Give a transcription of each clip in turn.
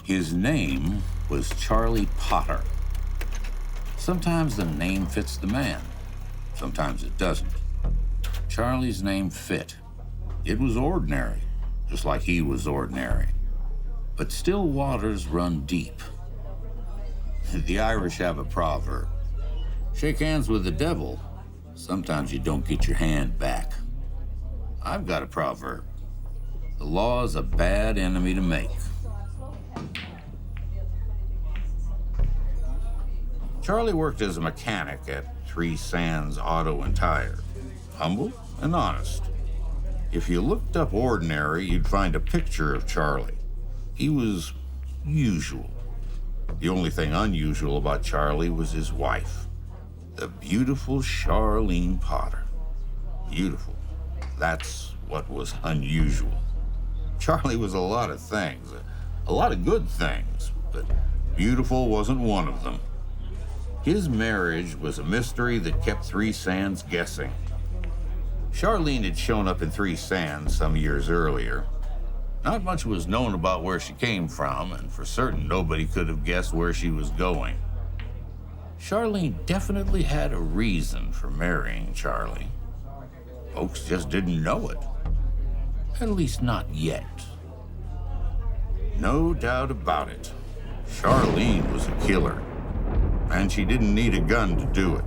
His name was Charlie Potter. Sometimes the name fits the man, sometimes it doesn't. Charlie's name fit. It was ordinary, just like he was ordinary. But still waters run deep. The Irish have a proverb. Shake hands with the devil, sometimes you don't get your hand back. I've got a proverb. The law is a bad enemy to make. Charlie worked as a mechanic at Three Sands Auto and Tire. Humble and honest. If you looked up ordinary, you'd find a picture of Charlie. He was usual. The only thing unusual about Charlie was his wife, the beautiful Charlene Potter. Beautiful. That's what was unusual. Charlie was a lot of things, a lot of good things, but beautiful wasn't one of them. His marriage was a mystery that kept Three Sands guessing. Charlene had shown up in Three Sands some years earlier. Not much was known about where she came from, and for certain nobody could have guessed where she was going. Charlene definitely had a reason for marrying Charlie. Folks just didn't know it. At least not yet. No doubt about it. Charlene was a killer, and she didn't need a gun to do it.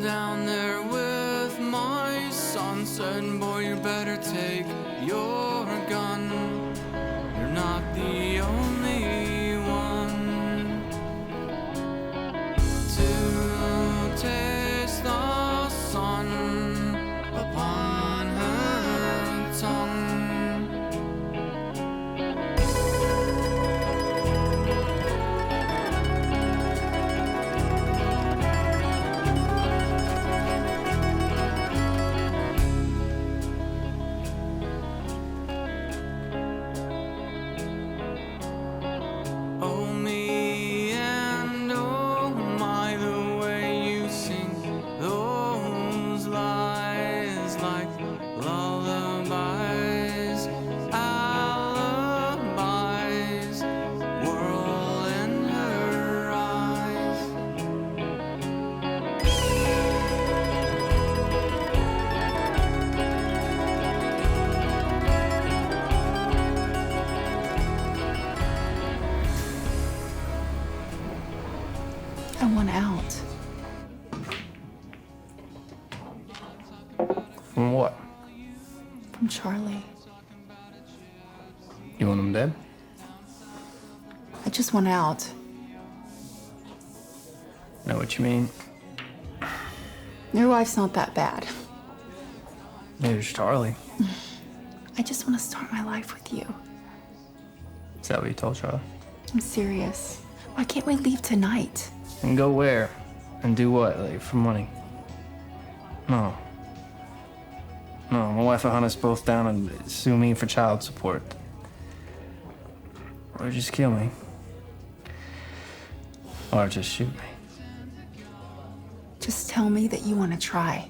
Down there with my son said, boy, you better take your gun. You're not the only one to taste the sun upon her tongue. I want out. From what? From Charlie. You want him dead? I just want out. Know what you mean? Your wife's not that bad. Neither's Charlie. I just want to start my life with you. Is that what you told Charlie? I'm serious. Why can't we leave tonight? And go where? And do what? Like, for money? No. No, my wife will hunt us both down and sue me for child support. Or just kill me. Or just shoot me. Just tell me that you want to try.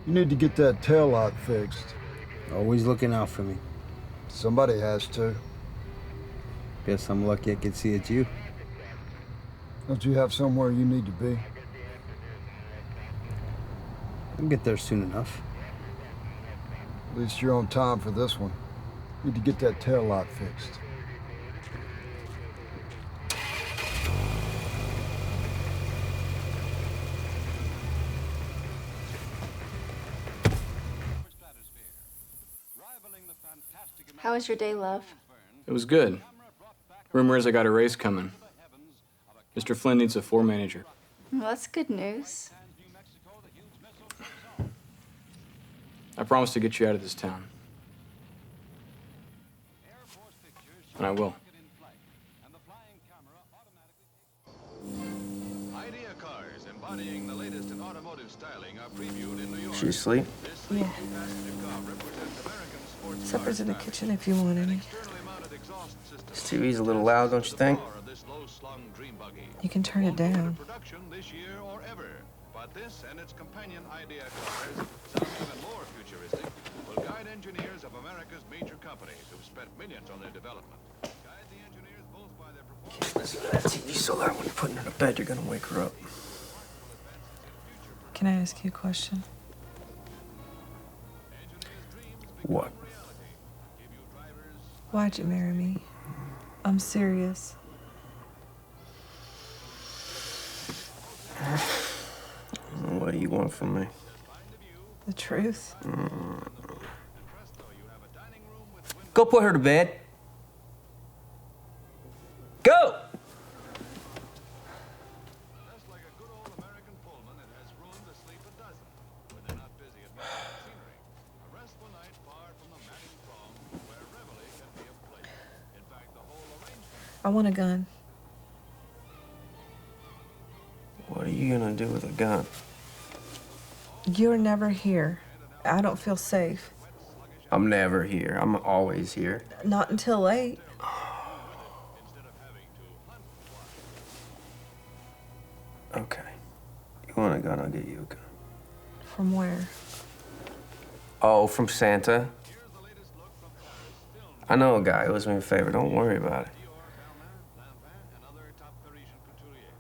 You need to get that tail light fixed. Always looking out for me. Somebody has to. Guess I'm lucky I could see it's you. Don't you have somewhere you need to be? I'll get there soon enough. At least you're on time for this one. Need to get that tail light fixed. How was your day, love? It was good. Rumor is I got a raise coming. Mr. Flynn needs a floor manager. Well, that's good news. I promised to get you out of this town. And I will. Idea cars embodying the latest in automotive styling are previewed in New York. She asleep? This Yeah. passenger car represents American sports Supper's in the car kitchen if you want any. externally mounted exhaust system. This TV's a little loud, don't you think? Power of this low-slung dream buggy. You can turn it Won't go into down. production this year or ever. But this and its companion Idea cars, sound even more futuristic, will guide engineers of America's major companies who've spent millions on their development. Guide the engineers both by their performance. Listen to that TV so loud when you're putting her to bed, you're gonna wake her up. Can I ask you a question? What? Why'd you marry me? I'm serious. What do you want from me? The truth. Go put her to bed. Go! Just like a good old American Pullman, it has room to sleep a dozen when they're not busy admiring scenery. A restful night far from the madding throng where reveille can be a pleasure. In fact, the whole arrangement. I want a gun. What are you gonna do with a gun? You're never here. I don't feel safe. I'm never here. I'm always here. Not until late. Okay. You want a gun, I'll get you a gun. From where? Oh, from Santa. I know a guy who owes me a favor. Don't worry about it. And other top Parisian couturiers.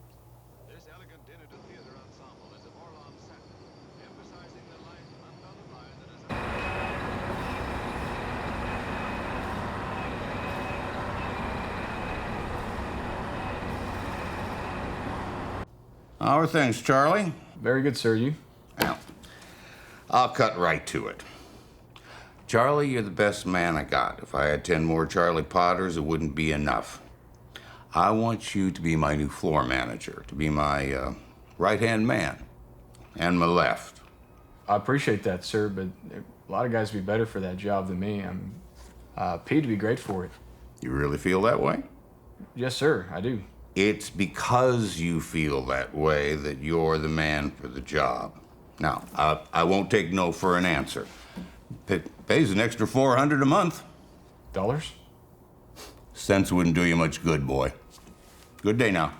This elegant dinner to theater ensemble is of Orlan satin, emphasizing the light, unbounded line that is How are things, Charlie? Very good, sir. You? Well, I'll cut right to it. Charlie, you're the best man I got. If I had 10 more Charlie Potters, it wouldn't be enough. I want you to be my new floor manager, to be my right-hand man and my left. I appreciate that, sir, but a lot of guys would be better for that job than me. I'm paid to be great for it. You really feel that way? Yes, sir, I do. It's because you feel that way that you're the man for the job. Now, I won't take no for an answer. Pays an extra $400 a month. Dollars? Cents wouldn't do you much good, boy. Good day now.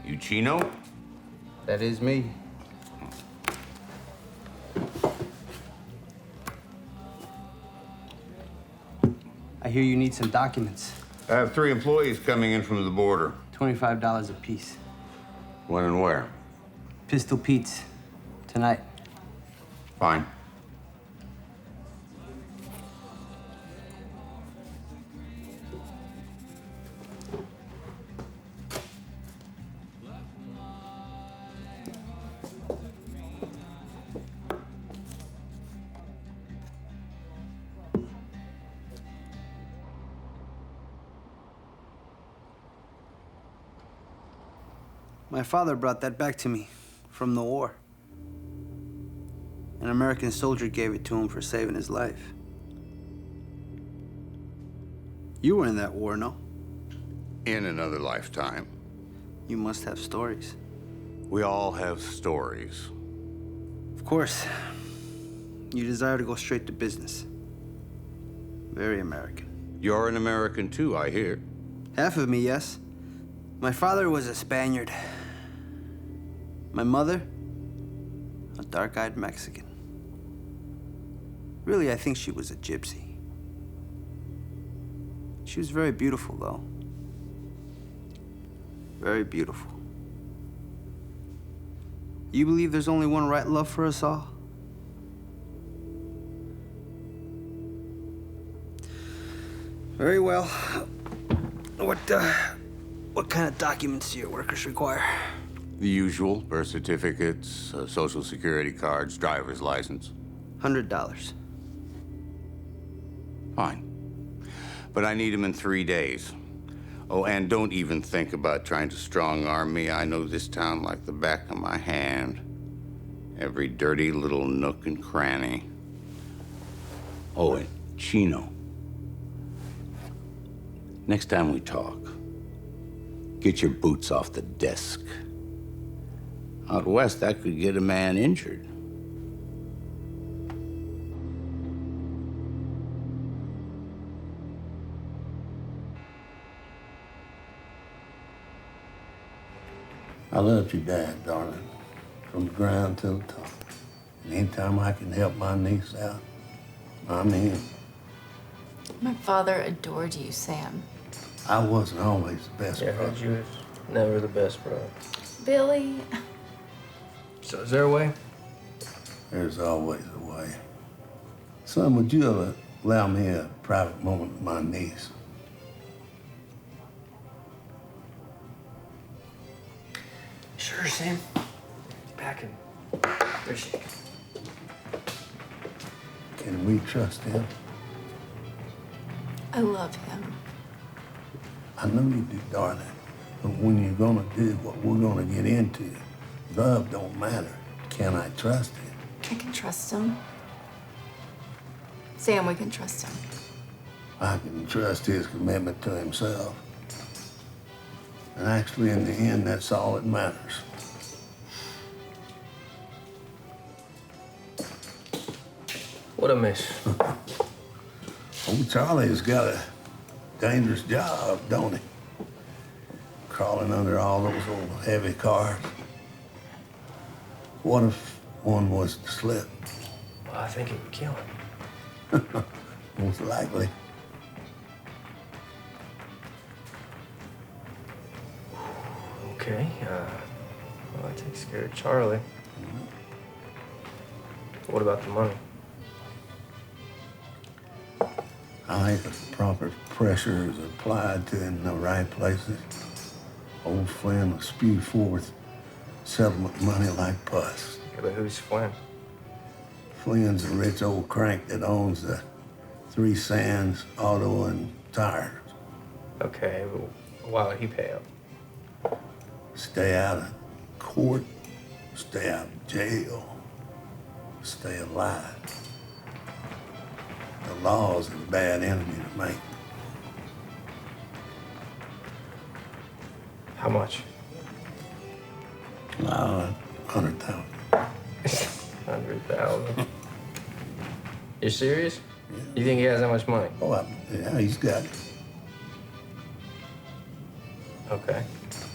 You Chino? That is me. I hear you need some documents. I have 3 employees coming in from the border. $25 a piece. When and where? Pistol Pete's. Tonight. Fine. My father brought that back to me from the war. An American soldier gave it to him for saving his life. You were in that war, no? In another lifetime. You must have stories. We all have stories. Of course. You desire to go straight to business. Very American. You're an American too, I hear. Half of me, yes. My father was a Spaniard. My mother, a dark-eyed Mexican. Really, I think she was a gypsy. She was very beautiful, though. Very beautiful. You believe there's only one right love for us all? Very well. What kind of documents do your workers require? The usual: birth certificates, social security cards, driver's license. $100. Fine. But I need them in 3 days. Oh, and don't even think about trying to strong-arm me. I know this town like the back of my hand. Every dirty little nook and cranny. Oh, and Chino. Next time we talk, get your boots off the desk. Out west, that could get a man injured. I loved your dad, darling, from the ground to the top. And anytime I can help my niece out, I'm in. My father adored you, Sam. I wasn't always the best Yeah, brother. you was never the best brother. Billy. So is there a way? There's always a way. Son, would you allow me a private moment with my niece? Sure, Sam. Packing. There's she. Can we trust him? I love him. I know you do, darling. But when you're gonna do what we're gonna get into, love don't matter. Can I trust him? I can trust him. Sam, we can trust him. I can trust his commitment to himself. And actually, in the end, that's all that matters. What a miss. Old Charlie's got a dangerous job, don't he? Crawling under all those old heavy cars. What if one was to slip? Well, I think it would kill him. Most likely. Okay, well, that takes care of Charlie. What about the money? I think the proper pressure is applied to in the right places. Old Flynn will spew forth settlement money like pus. Yeah, but who's Flynn? Flynn's a rich old crank that owns the Three Sands Auto and Tires. Okay, but why would he pay up? Stay out of court, stay out of jail, stay alive. The law's a bad enemy to make. How much? 100,000. 100,000. You serious? Yeah. You think he has that much money? Oh, yeah, he's got it. Okay.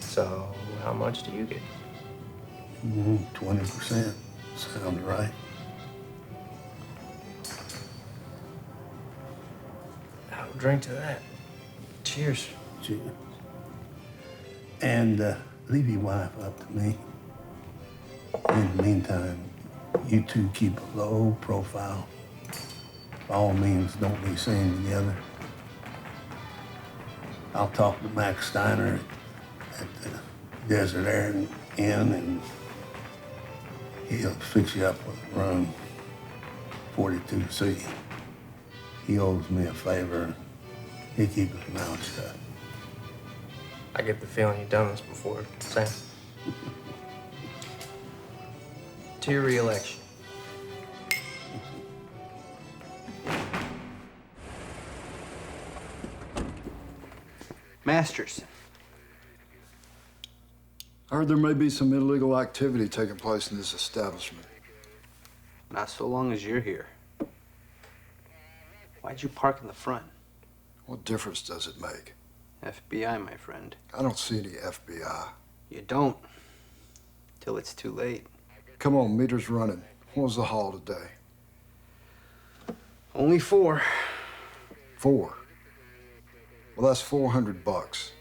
So, how much do you get? 20%. Sounds right. I'll drink to that. Cheers. Cheers. And leave your wife up to me. In the meantime, you two keep a low profile. By all means, don't be seen together. I'll talk to Max Steiner at the Desert Air Inn, and he'll fix you up with room 42C. He owes me a favor. He keeps his mouth shut. I get the feeling you've done this before, Sam. To your re-election. Masters. I heard there may be some illegal activity taking place in this establishment. Not so long as you're here. Why'd you park in the front? What difference does it make? FBI, my friend. I don't see any FBI. You don't. Till it's too late. Come on, meter's running. What was the haul today? Only 4. 4. Well, that's $400.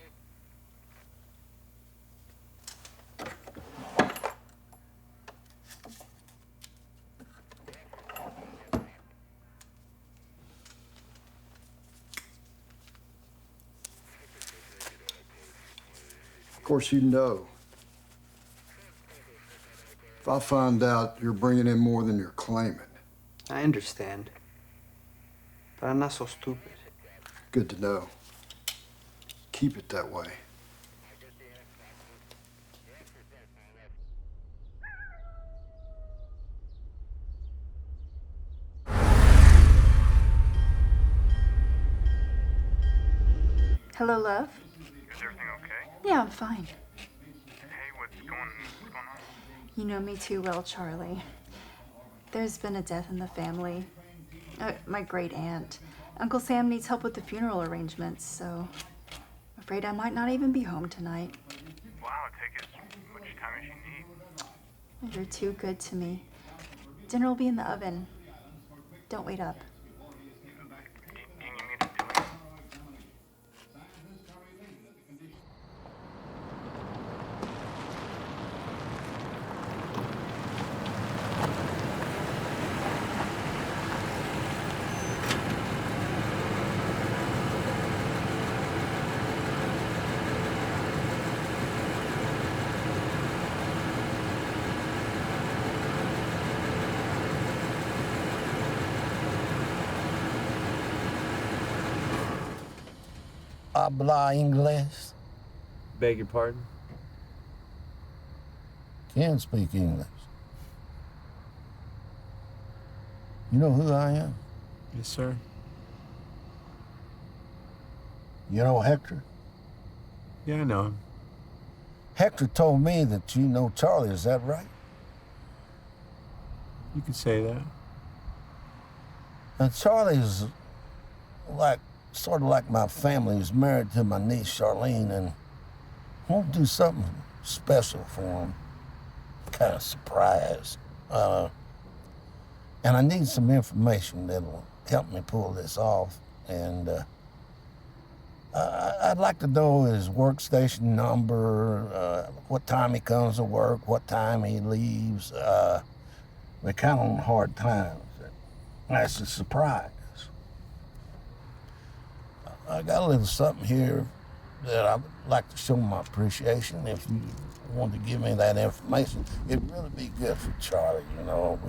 Of course, you know. If I find out you're bringing in more than you're claiming. I understand. But I'm not so stupid. Good to know. Keep it that way. Hello, love? Is everything okay? Yeah, I'm fine. Hey, what's going on? You know me too well, Charlie. There's been a death in the family. My great aunt. Uncle Sam needs help with the funeral arrangements, so I'm afraid I might not even be home tonight. Wow, take as much time as you need. You're too good to me. Dinner will be in the oven. Don't wait up. Do you need me to do it? Habla inglés? Beg your pardon? Can speak English. You know who I am? Yes, sir. You know Hector? Yeah, I know him. Hector told me that you know Charlie, is that right? You could say that. And Charlie's sort of like my family. He's married to my niece Charlene, and I want to do something special for him. Kind of surprise. And I need some information that'll help me pull this off. And I'd like to know his workstation number, what time he comes to work, what time he leaves. We're kind of on hard times. That's a surprise. I got a little something here that I'd like to show my appreciation. If you want to give me that information, it'd really be good for Charlie, you know.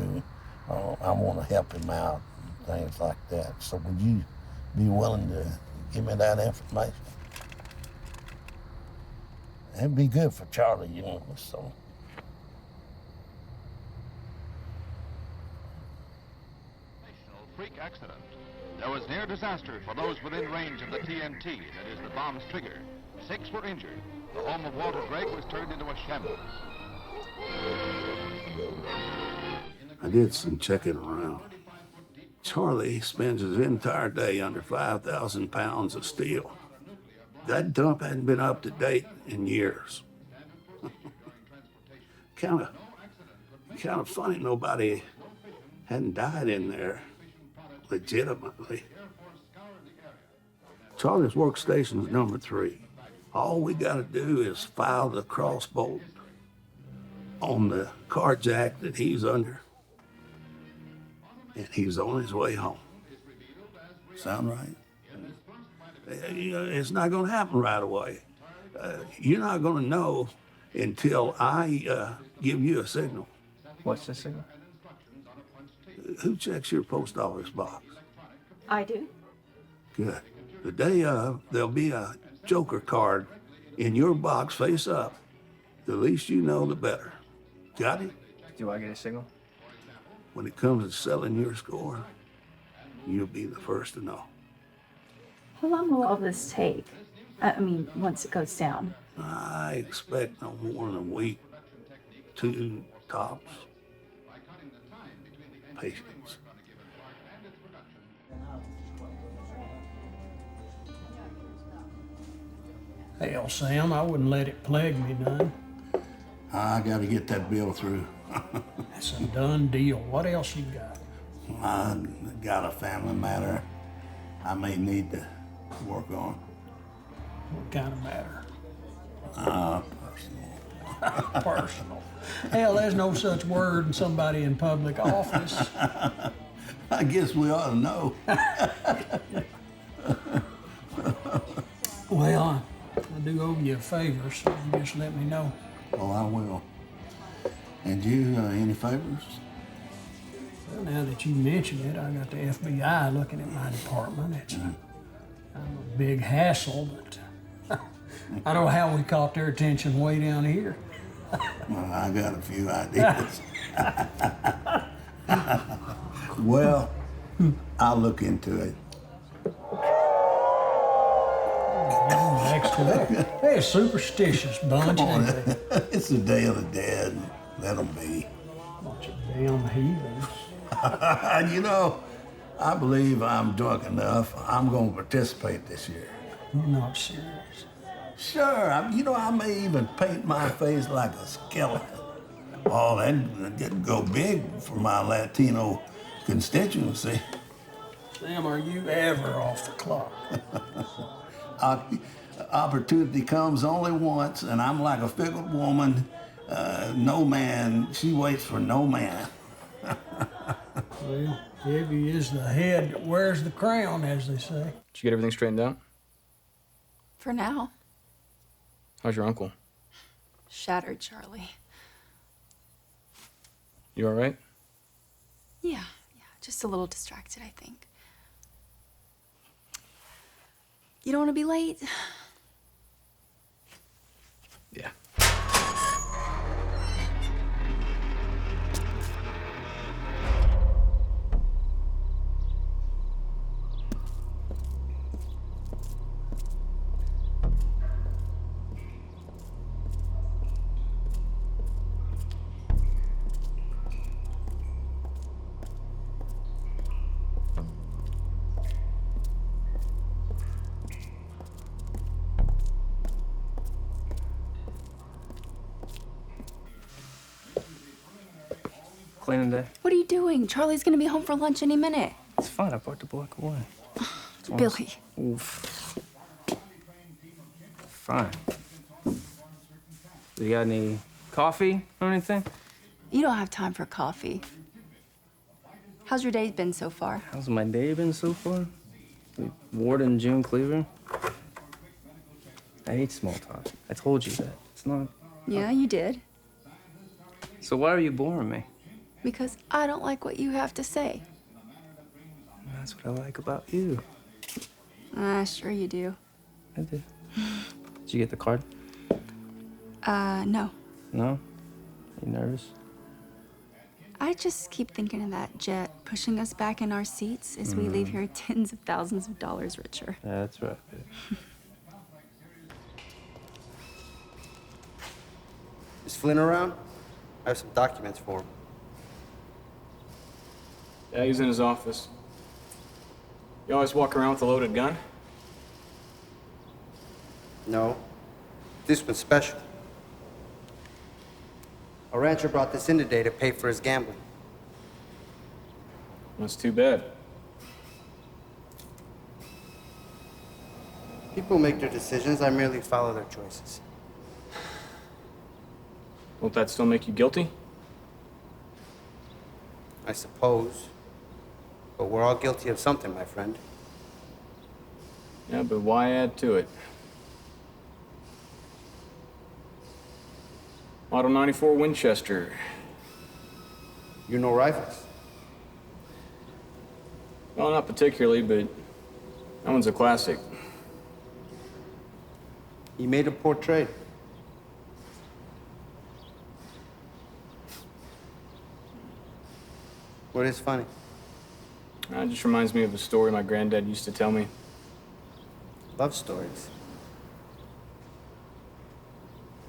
I want to help him out and things like that. So would you be willing to give me that information? It'd be good for Charlie, you know, so. Freak accident. There was near disaster for those within range of the TNT, that is the bomb's trigger. 6 were injured. The home of Walter Gregg was turned into a shambles. I did some checking around. Charlie spends his entire day under 5,000 pounds of steel. That dump hadn't been up to date in years. Kind of funny nobody hadn't died in there legitimately. Charlie's workstation is number 3. All we got to do is file the crossbolt on the car jack that he's under, and he's on his way home. Sound right? It's not going to happen right away. You're not going to know until I give you a signal. What's the signal? Who checks your post office box? I do. Good. The day of, there'll be a joker card in your box face up. The least you know, the better. Got it? Do I get a signal? When it comes to selling your score, you'll be the first to know. How long will all this take? I mean, once it goes down. I expect no more than a week, 2 tops. Patience. Hell, Sam, I wouldn't let it plague me none. I gotta get that bill through. That's a done deal. What else you got? I got a family matter I may need to work on. What kind of matter? Personal. Personal. Hell, there's no such word in somebody in public office. I guess we ought to know. Well, I do owe you a favor, so you just let me know. Oh, I will. And you, any favors? Well, now that you mention it, I got the FBI looking at my department. It's kind of a big hassle, but I don't know how we caught their attention way down here. Well, I got a few ideas. Well, I'll look into it. Next to that, they're a superstitious bunch, ain't they? It's the Day of the Dead. Let them be. Bunch of damn heathens. You know, I believe I'm drunk enough. I'm going to participate this year. You're not serious. Sure. I may even paint my face like a skeleton. Oh, that didn't go big for my Latino constituency. Sam, are you ever off the clock? Opportunity comes only once, and I'm like a fickle woman. No man, she waits for no man. Well, heavy is the head that wears the crown, as they say. Did you get everything straightened out? For now. How's your uncle? Shattered, Charlie. You all right? Yeah, just a little distracted, I think. You don't want to be late? Yeah. Cleaning day. What are you doing? Charlie's gonna be home for lunch any minute. It's fine. I parked the block away. Billy. Oof. Fine. You got any coffee or anything? You don't have time for coffee. How's your day been so far? How's my day been so far? Ward and June Cleaver. I hate small talk. I told you that. It's not. Yeah, you did. So why are you boring me? Because I don't like what you have to say. That's what I like about you. Sure you do. I did. Did you get the card? No. No? You nervous? I just keep thinking of that jet pushing us back in our seats as we leave here tens of thousands of dollars richer. Yeah, that's right, babe. Is Flynn around? I have some documents for him. Yeah, he's in his office. You always walk around with a loaded gun? No. This one's special. A rancher brought this in today to pay for his gambling. That's too bad. People make their decisions. I merely follow their choices. Won't that still make you guilty? I suppose. But we're all guilty of something, my friend. Yeah, but why add to it? Model 94 Winchester. You know rifles? Well, not particularly, but that one's a classic. He made a poor trade. What is funny? It just reminds me of a story my granddad used to tell me. Love stories.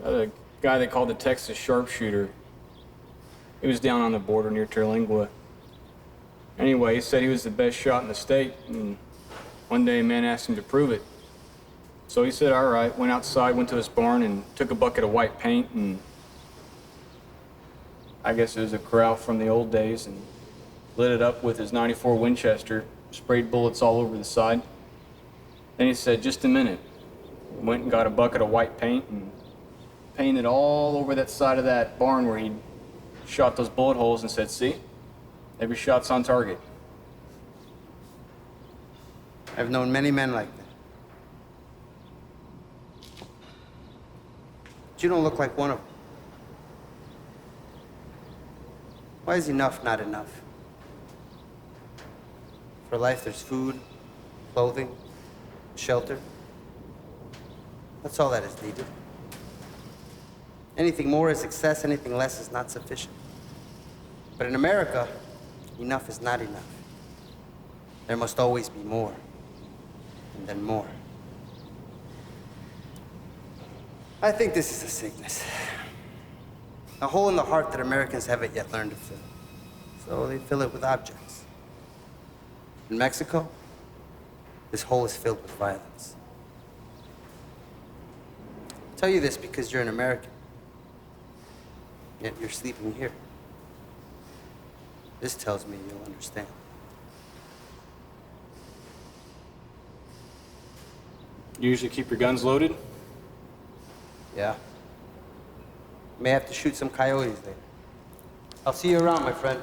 A guy they called the Texas sharpshooter. He was down on the border near Terlingua. Anyway, he said he was the best shot in the state, and one day a man asked him to prove it. So he said, all right, went outside, went to his barn, and took a bucket of white paint, and I guess it was a corral from the old days, and lit it up with his .94 Winchester, sprayed bullets all over the side. Then he said, just a minute. Went and got a bucket of white paint and painted all over that side of that barn where he'd shot those bullet holes, and said, see, every shot's on target. I've known many men like that. But you don't look like one of them. Why is enough not enough? For life, there's food, clothing, shelter. That's all that is needed. Anything more is excess, anything less is not sufficient. But in America, enough is not enough. There must always be more, and then more. I think this is a sickness. A hole in the heart that Americans haven't yet learned to fill. So they fill it with objects. In Mexico, this hole is filled with violence. I tell you this because you're an American. Yet you're sleeping here. This tells me you'll understand. You usually keep your guns loaded? Yeah. May have to shoot some coyotes later. I'll see you around, my friend.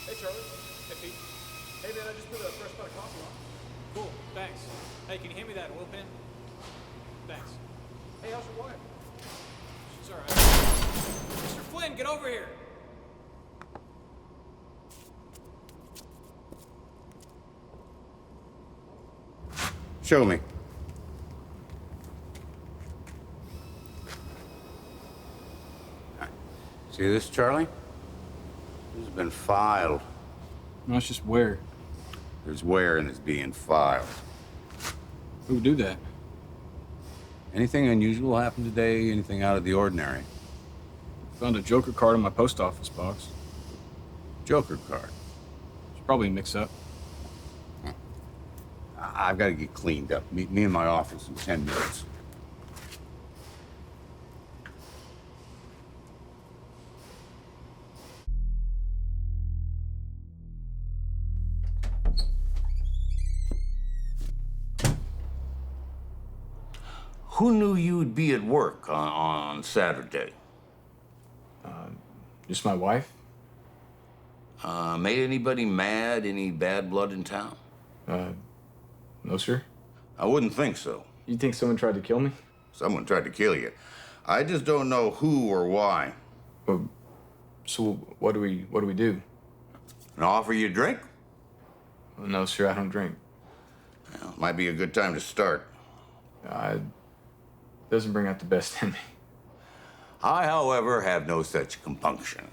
Hey, Charlie. Hey, Pete. Hey, man, I just put a fresh pot of coffee on. Cool, thanks. Hey, can you hand me that oil pen? Thanks. Hey, how's your wife? She's all right. Mr. Flynn, get over here. Show me. See this, Charlie? This has been filed. No, it's just where. There's where and it's being filed. Who would do that? Anything unusual happened today? Anything out of the ordinary? Found a Joker card in my post office box. Joker card? It's probably a mix-up. I've got to get cleaned up. Meet me in my office in 10 minutes. Who knew you'd be at work on Saturday? Just my wife? Made anybody mad? Any bad blood in town? No, sir. I wouldn't think so. You think someone tried to kill me? Someone tried to kill you. I just don't know who or why. So what do we do? And offer you a drink? Well, no, sir, I don't drink. Well, might be a good time to start. Doesn't bring out the best in me. I, however, have no such compunction.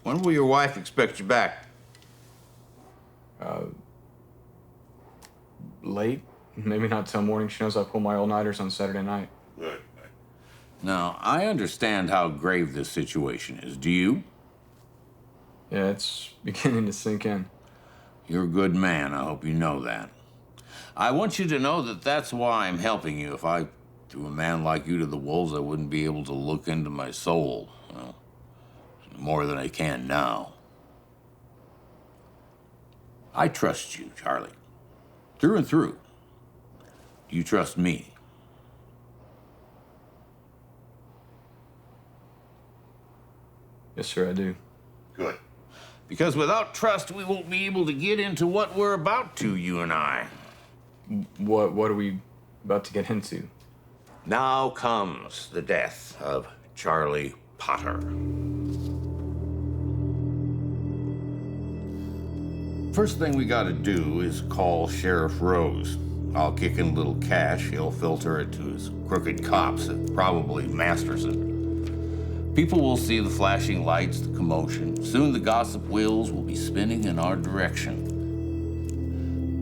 When will your wife expect you back? Late. Maybe not till morning. She knows I pull my all-nighters on Saturday night. Good. Now, I understand how grave this situation is. Do you? Yeah, it's beginning to sink in. You're a good man. I hope you know that. I want you to know that that's why I'm helping you. If I threw a man like you to the wolves, I wouldn't be able to look into my soul. Well, more than I can now. I trust you, Charlie. Through and through. Do you trust me? Yes, sir, I do. Good. Because without trust, we won't be able to get into what we're about to, you and I. What are we about to get into? Now comes the death of Charlie Potter. First thing we gotta do is call Sheriff Rose. I'll kick in a little cash. He'll filter it to his crooked cops, probably Masterson. People will see the flashing lights, the commotion. Soon the gossip wheels will be spinning in our direction.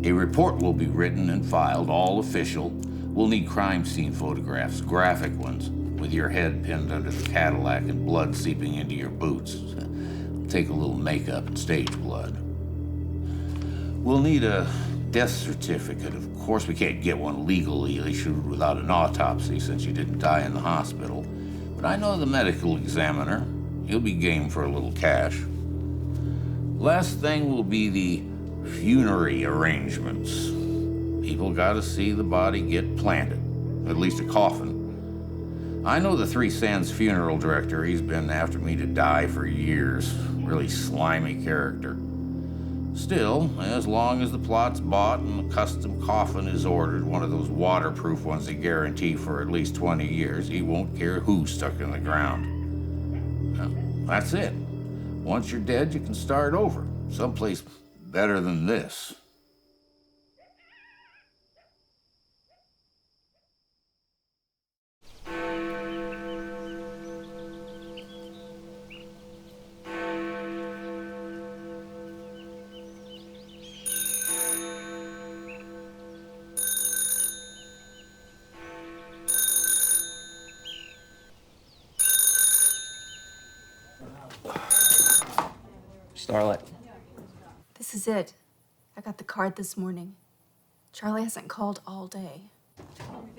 A report will be written and filed, all official. We'll need crime scene photographs, graphic ones, with your head pinned under the Cadillac and blood seeping into your boots. Take a little makeup and stage blood. We'll need a death certificate. Of course, we can't get one legally issued without an autopsy since you didn't die in the hospital. But I know the medical examiner. He'll be game for a little cash. Last thing will be the funerary arrangements. People gotta see the body get planted, at least a coffin. I know the Three Sands funeral director. He's been after me to die for years. Really slimy character. Still, as long as the plot's bought and the custom coffin is ordered, one of those waterproof ones they guarantee for at least 20 years, he won't care who's stuck in the ground. Well, that's it. Once you're dead, you can start over. Someplace better than this. Starlight. This is it. I got the card this morning. Charlie hasn't called all day.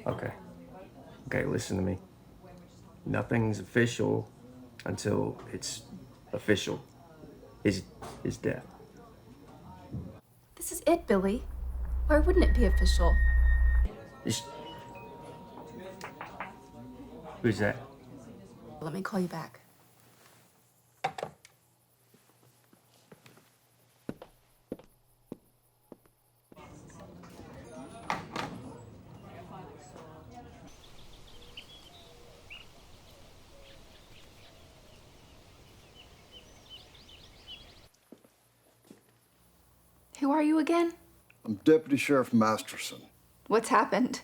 Okay. Okay, listen to me. Nothing's official until it's official. His death. This is it, Billy. Why wouldn't it be official? Who's that? Let me call you back. Who are you again? I'm Deputy Sheriff Masterson. What's happened?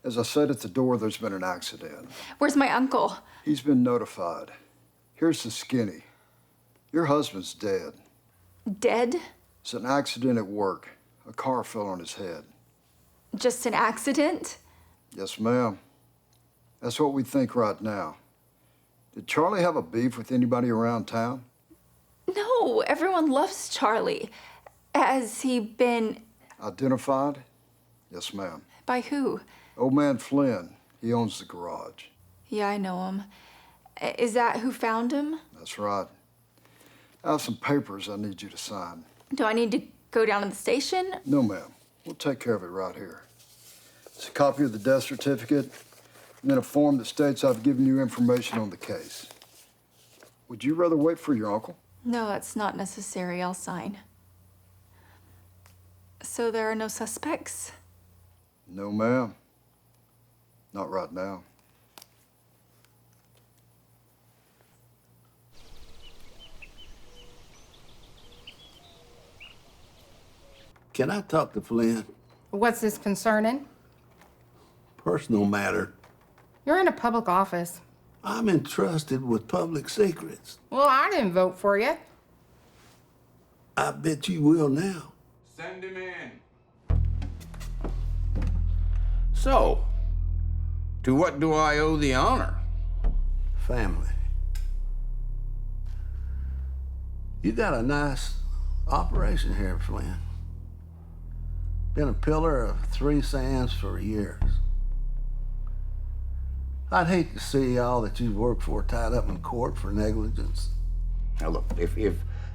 As I said at the door, there's been an accident. Where's my uncle? He's been notified. Here's the skinny. Your husband's dead. Dead? It's an accident at work. A car fell on his head. Just an accident? Yes, ma'am. That's what we think right now. Did Charlie have a beef with anybody around town? No, everyone loves Charlie. Has he been... Identified? Yes, ma'am. By who? Old man Flynn. He owns the garage. Yeah, I know him. Is that who found him? That's right. I have some papers I need you to sign. Do I need to go down to the station? No, ma'am. We'll take care of it right here. It's a copy of the death certificate, and then a form that states I've given you information on the case. Would you rather wait for your uncle? No, that's not necessary. I'll sign. So there are no suspects? No, ma'am. Not right now. Can I talk to Flynn? What's this concerning? Personal matter. You're in a public office. I'm entrusted with public secrets. Well, I didn't vote for you. I bet you will now. Send him in. So, to what do I owe the honor? Family. You got a nice operation here, Flynn. Been a pillar of 3 sands for years. I'd hate to see all that you've worked for tied up in court for negligence. Now look, if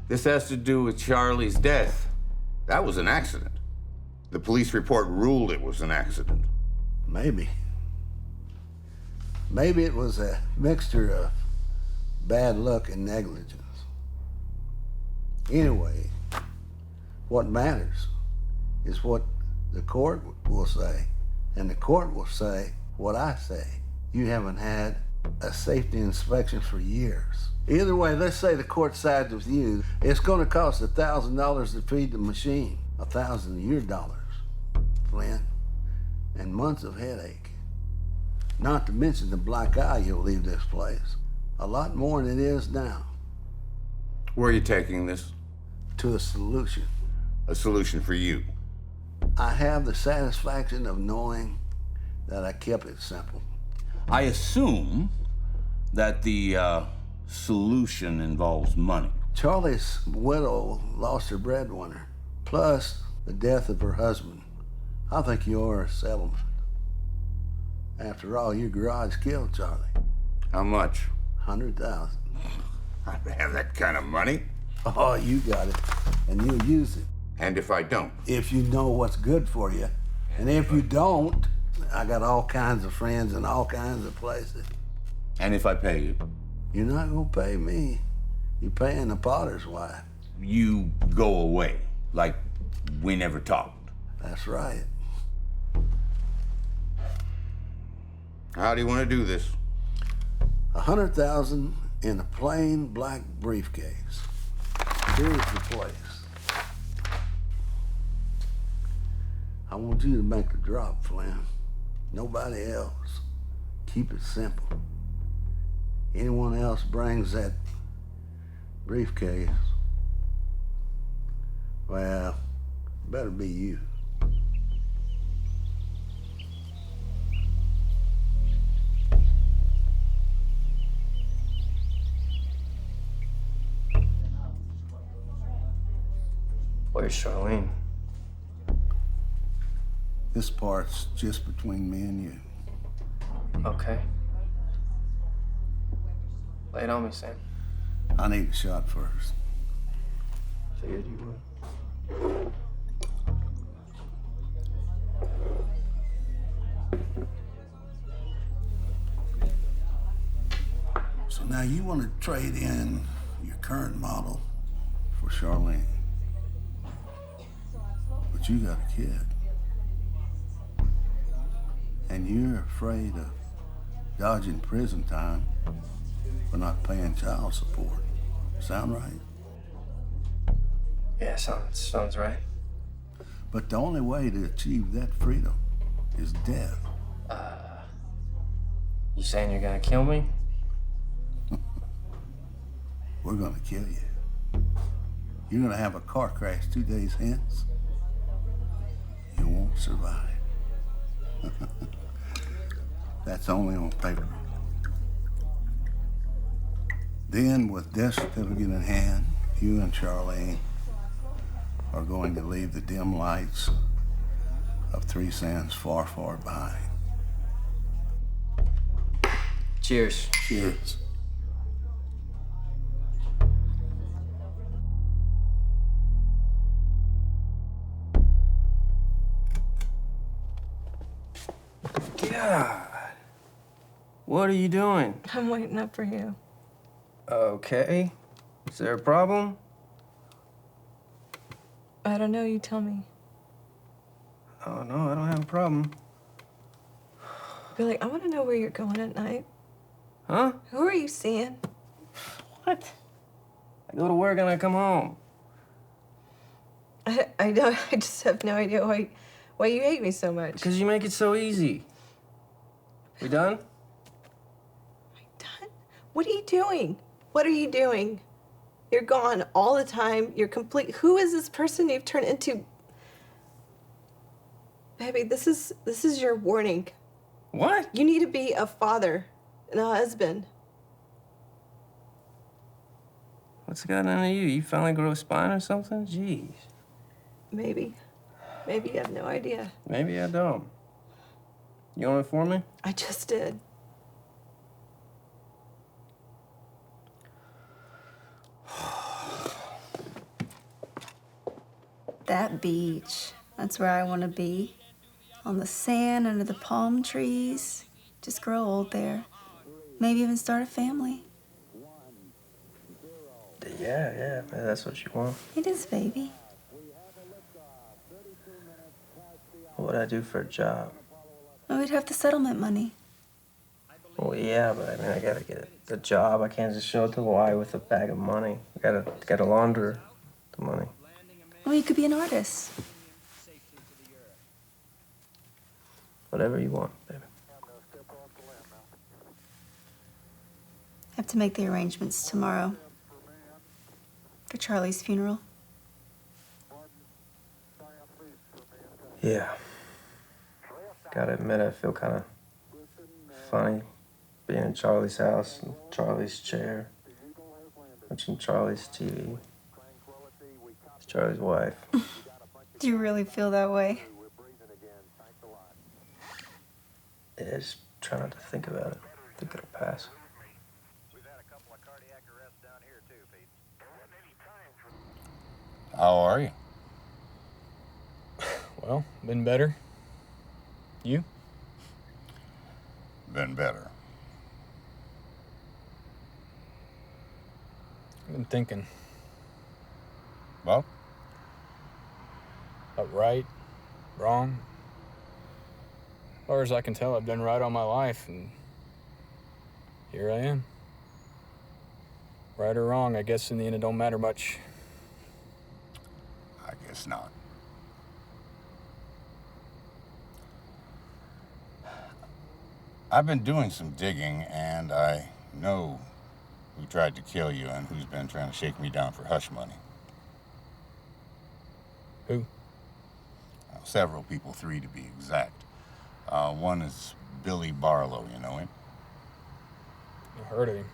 this has to do with Charlie's death, that was an accident. The police report ruled it was an accident. Maybe. Maybe it was a mixture of bad luck and negligence. Anyway, what matters is what the court will say, and the court will say what I say. You haven't had a safety inspection for years. Either way, let's say the court sides with you. It's going to cost $1,000 to feed the machine. 1,000 of your dollars, Flynn, and months of headache. Not to mention the black eye you'll leave this place. A lot more than it is now. Where are you taking this? To a solution. A solution for you. I have the satisfaction of knowing that I kept it simple. I assume that the solution involves money. Charlie's widow lost her breadwinner, plus the death of her husband. I think you owe her a settlement. After all, your garage killed Charlie. How much? 100,000. I don't have that kind of money. Oh, you got it, and you'll use it. And if I don't? If you know what's good for you. And if you don't, I got all kinds of friends in all kinds of places. And if I pay you? You're not gonna pay me. You're paying the potter's wife. You go away, like we never talked. That's right. How do you want to do this? 100,000 in a plain black briefcase. Here's the place. I want you to make the drop, Flynn. Nobody else. Keep it simple. Anyone else brings that briefcase, well, better be you. Where's Charlene? This part's just between me and you. Okay. Lay it on me, Sam. I need a shot first. Figured you would. So now you want to trade in your current model for Charlene. But you got a kid. And you're afraid of dodging prison time for not paying child support. Sound right? Yeah, sounds right. But the only way to achieve that freedom is death. You saying you're gonna kill me? We're gonna kill you. You're gonna have a car crash 2 days hence. You won't survive. That's only on paper. Then, with death certificate in hand, you and Charlene are going to leave the dim lights of 3 sands far, far behind. Cheers. Cheers. What are you doing? I'm waiting up for you. Okay. Is there a problem? I don't know, you tell me. Oh, no, I don't have a problem. Billy, I want to know where you're going at night. Huh? Who are you seeing? What? I go to work and I come home. I don't, I just have no idea why you hate me so much. Because you make it so easy. We done? What are you doing? What are you doing? You're gone all the time. You're complete. Who is this person you've turned into? Baby, this is your warning. What? You need to be a father and a husband. What's got into you? You finally grow a spine or something? Jeez. Maybe. Maybe you have no idea. Maybe I don't. You want it for me? I just did. That beach. That's where I want to be. On the sand, under the palm trees. Just grow old there. Maybe even start a family. Yeah, that's what you want. It is, baby. What would I do for a job? Well, we'd have the settlement money. Well, yeah, but I mean, I gotta get the job. I can't just show it to Y with a bag of money. I gotta launder the money. Well, you could be an artist. Whatever you want, baby. I have to make the arrangements tomorrow for Charlie's funeral. Yeah. Gotta admit, I feel kind of funny being in Charlie's house, in Charlie's chair, watching Charlie's TV. It's Charlie's wife. Do you really feel that way? Yeah, just try not to think about it. I think it'll pass. How are you? Well, been better. You? Been better. I've been thinking. Well? About right, wrong. As far as I can tell, I've done right all my life, and here I am. Right or wrong, I guess in the end it don't matter much. I guess not. I've been doing some digging, and I know who tried to kill you and who's been trying to shake me down for hush money. Who? Several people, 3 to be exact. One is Billy Barlow, you know him? I heard of him.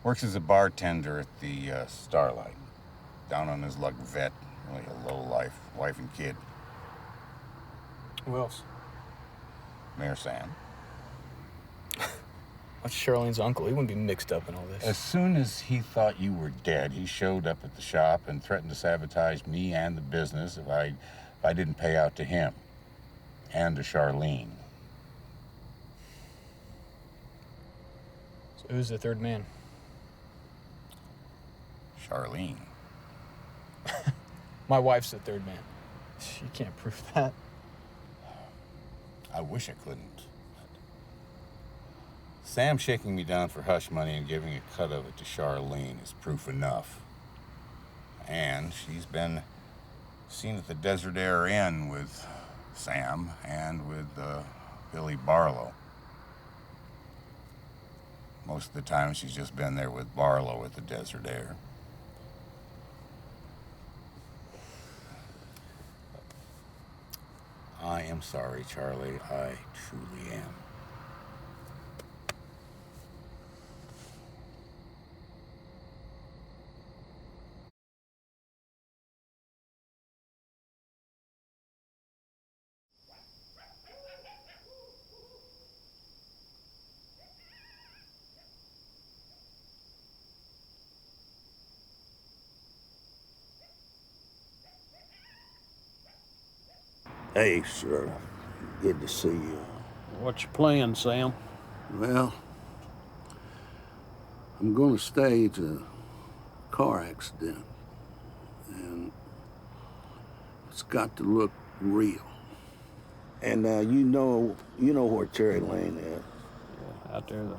Works as a bartender at the Starlight. Down on his luck vet, really a low life, wife and kid. Who else? Mayor Sam. That's Charlene's uncle. He wouldn't be mixed up in all this. As soon as he thought you were dead, he showed up at the shop and threatened to sabotage me and the business if I didn't pay out to him and to Charlene. So who's the third man? Charlene. My wife's the third man. You can't prove that. I wish I couldn't. Sam shaking me down for hush money and giving a cut of it to Charlene is proof enough. And she's been seen at the Desert Air Inn with Sam and with Billy Barlow. Most of the time she's just been there with Barlow at the Desert Air. I am sorry, Charlie. I truly am. Hey, sir. Good to see you. What's your plan, Sam? Well, I'm gonna stage a car accident, and it's got to look real. And you know where Cherry Lane is. Yeah, out there, the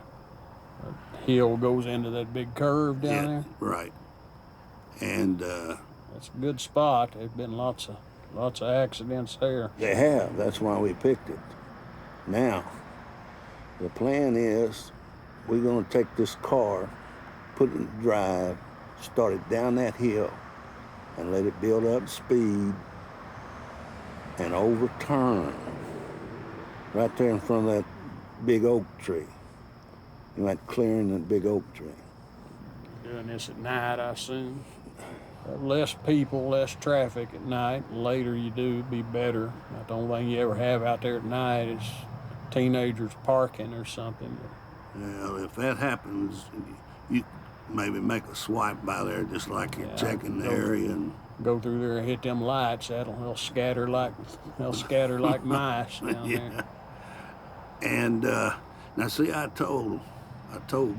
hill goes into that big curve down there. Right. And That's a good spot. There's been lots of accidents there. they have. That's why we picked it. Now, the plan is we're gonna take this car, put it in drive, start it down that hill, and let it build up speed and overturn right there in front of that big oak tree. You know, that clearing, that big oak tree. Doing this at night, I assume. Less people, less traffic at night. The later you do, it'd be better. Not the only thing you ever have out there at night is teenagers parking or something. Well, if that happens, you maybe make a swipe by there just like you're checking the area and go through there and hit them lights. They'll scatter like mice down there. And now see, I told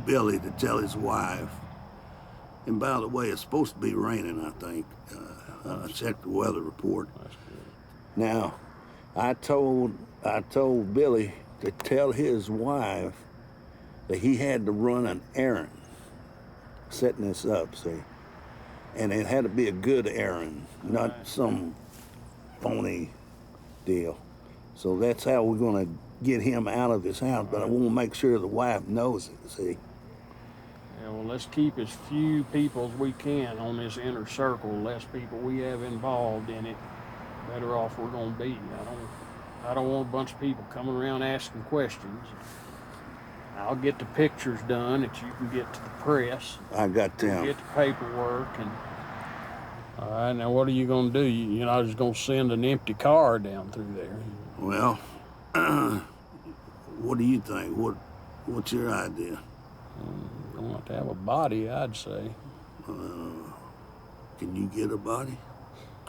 Billy to tell his wife. And by the way, it's supposed to be raining, I think. I checked the weather report. That's good. Now, I told Billy to tell his wife that he had to run an errand, setting this up, see? And it had to be a good errand, not some phony deal. So that's how we're gonna get him out of his house, but I want to make sure the wife knows it, see? Yeah, well, let's keep as few people as we can on this inner circle. The less people we have involved in it, better off we're gonna be. I don't want a bunch of people coming around asking questions. I'll get the pictures done that you can get to the press. I got them. Get the paperwork and. All right, now what are you gonna do? You're not just gonna send an empty car down through there. Well, what do you think? What's your idea? Don't have to have a body, I'd say. Can you get a body?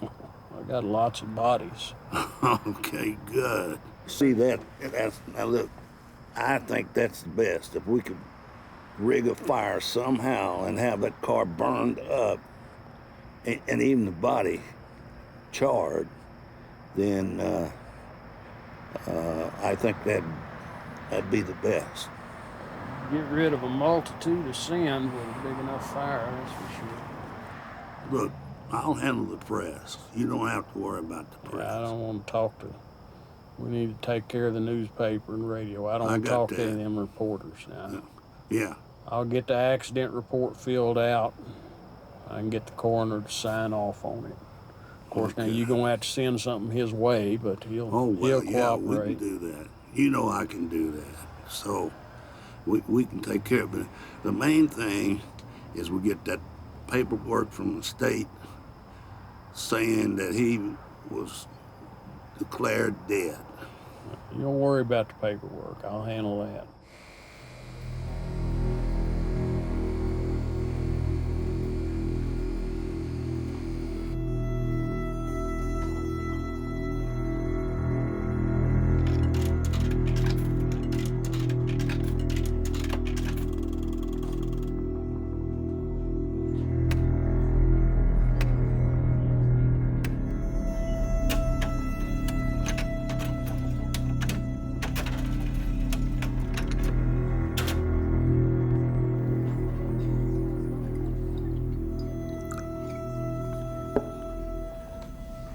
I got lots of bodies. Okay, good. See that's now look, I think that's the best. If we could rig a fire somehow and have that car burned up and even the body charred, then I think that'd be the best. Get rid of a multitude of sins with a big enough fire, that's for sure. Look, I'll handle the press. You don't have to worry about the press. Yeah, I don't want to talk to. We need to take care of the newspaper and radio. I don't want to talk to any of them reporters now. Yeah. I'll get the accident report filled out. I can get the coroner to sign off on it. Of course, now you're gonna have to send something his way, but he'll cooperate. Yeah, we can do that. You know I can do that. So we can take care of it. The main thing is we get that paperwork from the state saying that he was declared dead. You don't worry about the paperwork. I'll handle that.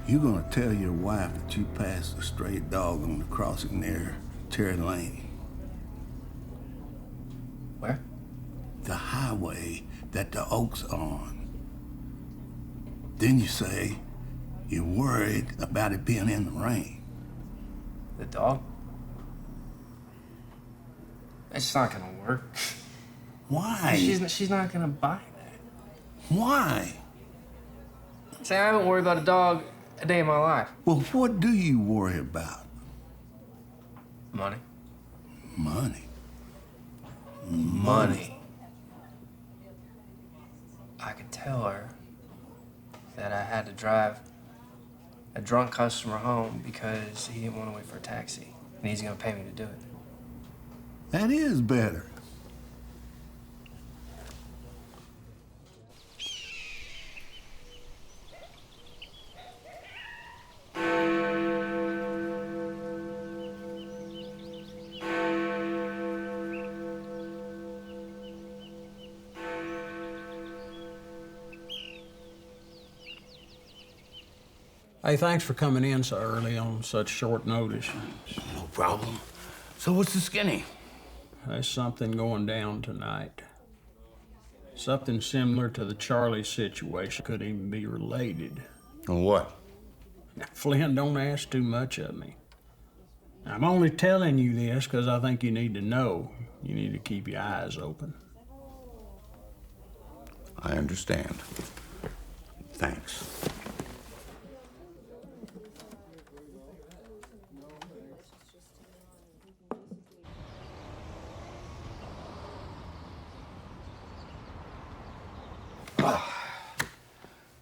You gonna tell your wife that you passed a stray dog on the crossing near Cherry Lane? Where? The highway that the Oak's on. Then you say you're worried about it being in the rain. The dog? It's not gonna work. Why? She's not gonna buy that. Why? Say, I haven't worried about a dog a day in my life. Well, what do you worry about? Money. Money. Money. I could tell her that I had to drive a drunk customer home because he didn't want to wait for a taxi, and he's gonna pay me to do it. That is better. Hey, thanks for coming in so early on such short notice. No problem. So what's the skinny? There's something going down tonight. Something similar to the Charlie situation. Could even be related. What? Now, Flynn, don't ask too much of me. I'm only telling you this because I think you need to know. You need to keep your eyes open. I understand. Thanks.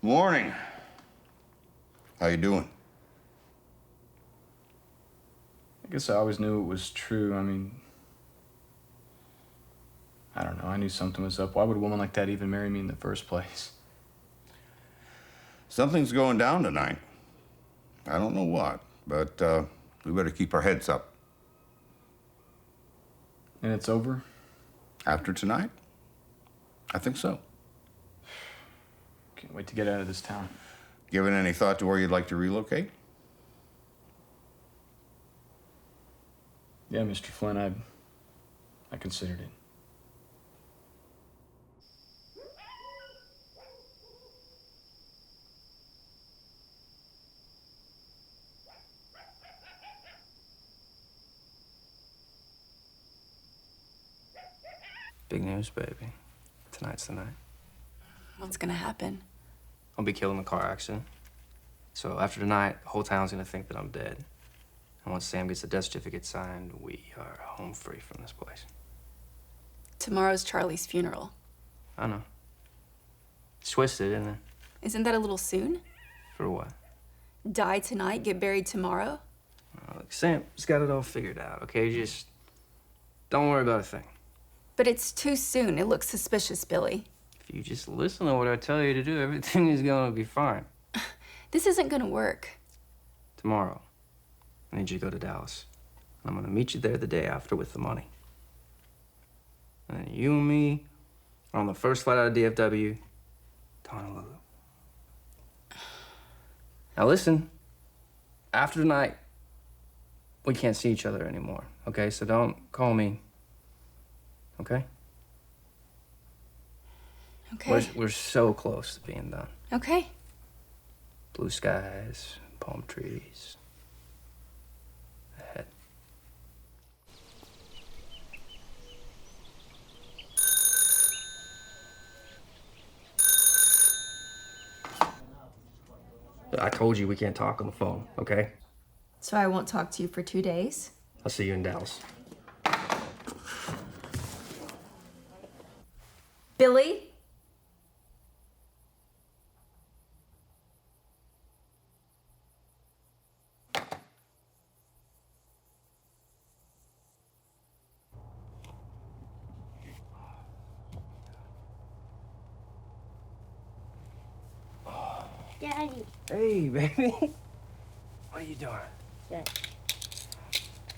Morning. How you doing? I guess I always knew it was true. I mean, I don't know. I knew something was up. Why would a woman like that even marry me in the first place? Something's going down tonight. I don't know what, but we better keep our heads up. And it's over? After tonight? I think so. Can't wait to get out of this town. Given any thought to where you'd like to relocate? Yeah, Mr. Flynn, I considered it. Big news, baby. Tonight's the night. What's gonna happen? I'll be killed in a car accident. So after tonight, the whole town's gonna think that I'm dead. And once Sam gets the death certificate signed, we are home free from this place. Tomorrow's Charlie's funeral. I know. It's twisted, isn't it? Isn't that a little soon? For what? Die tonight, get buried tomorrow? Look, Sam's got it all figured out, okay? Just don't worry about a thing. But it's too soon. It looks suspicious, Billy. If you just listen to what I tell you to do, everything is gonna be fine. This isn't gonna work. Tomorrow, I need you to go to Dallas. I'm gonna meet you there the day after with the money. And then you and me are on the first flight out of DFW to Honolulu. Now listen, after tonight, we can't see each other anymore, okay? So don't call me, okay? Okay. We're so close to being done. Okay. Blue skies, palm trees, ahead. I told you we can't talk on the phone, okay? So I won't talk to you for 2 days? I'll see you in Dallas. Billy? Daddy. Hey, baby. What are you doing? Dad.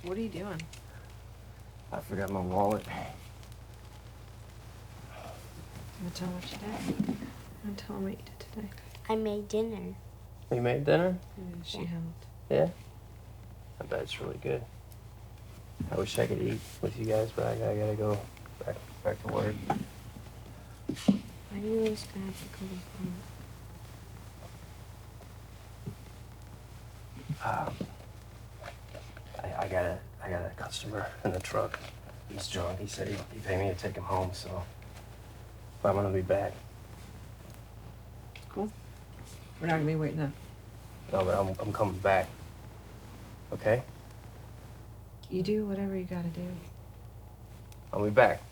What are you doing? I forgot my wallet. You want to tell him what you did? You want to tell him what you did today? I made dinner. You made dinner? Yeah, she helped. Yeah? I bet it's really good. I wish I could eat with you guys, but I gotta go back to work. Why do you always gonna have to go to home? I got a customer in the truck. He's drunk. He said he'd pay me to take him home, so I'm gonna be back. Cool. We're not gonna be waiting up. No, but I'm coming back. Okay? You do whatever you gotta do. I'll be back.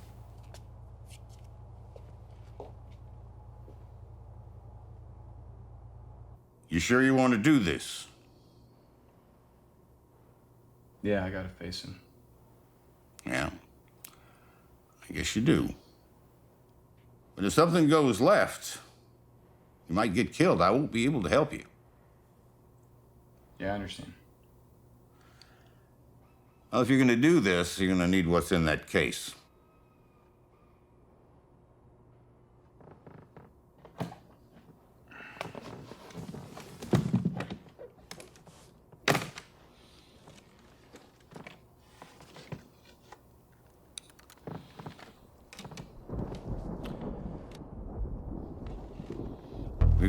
You sure you want to do this? Yeah, I gotta face him. Yeah. I guess you do. But if something goes left, you might get killed. I won't be able to help you. Yeah, I understand. Well, if you're going to do this, you're going to need what's in that case.